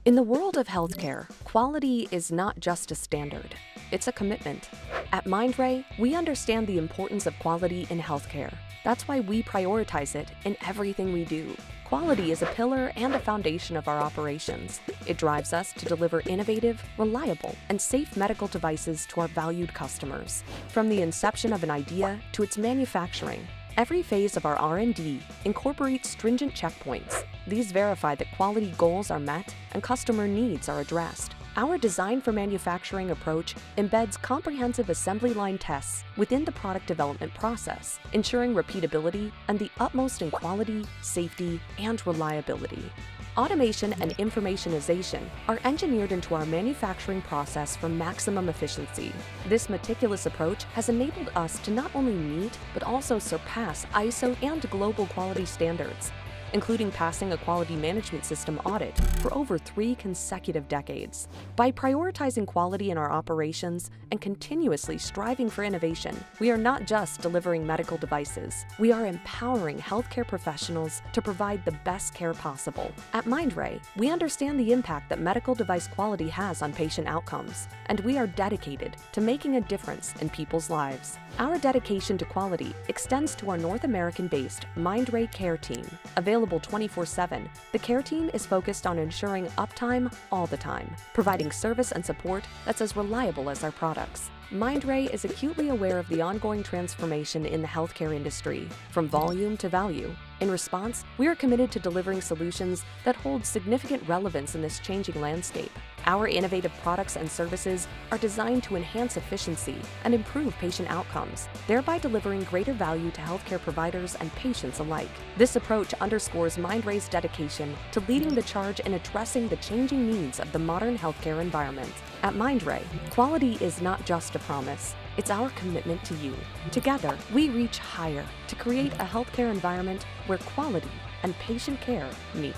In the world of healthcare, quality is not just a standard, it's a commitment. At Mindray, we understand the importance of quality in healthcare. That's why we prioritize it in everything we do. Quality is a pillar and a foundation of our operations. It drives us to deliver innovative, reliable, and safe medical devices to our valued customers. From the inception of an idea to its manufacturing, every phase of our R&D incorporates stringent checkpoints. These verify that quality goals are met and customer needs are addressed. Our design for manufacturing approach embeds comprehensive assembly line tests within the product development process, ensuring repeatability and the utmost in quality, safety, and reliability. Automation and informatization are engineered into our manufacturing process for maximum efficiency. This meticulous approach has enabled us to not only meet, but also surpass ISO and global quality standards, including passing a quality management system audit for over 3 consecutive decades. By prioritizing quality in our operations and continuously striving for innovation, we are not just delivering medical devices, we are empowering healthcare professionals to provide the best care possible. At Mindray, we understand the impact that medical device quality has on patient outcomes, and we are dedicated to making a difference in people's lives. Our dedication to quality extends to our North American-based Mindray Care Team. Available 24/7, the Care Team is focused on ensuring uptime all the time, providing service and support that's as reliable as our products. Mindray is acutely aware of the ongoing transformation in the healthcare industry, from volume to value. In response, we are committed to delivering solutions that hold significant relevance in this changing landscape. Our innovative products and services are designed to enhance efficiency and improve patient outcomes, thereby delivering greater value to healthcare providers and patients alike. This approach underscores Mindray's dedication to leading the charge in addressing the changing needs of the modern healthcare environment. At Mindray, quality is not just a promise, it's our commitment to you. Together, we reach higher to create a healthcare environment where quality and patient care meet.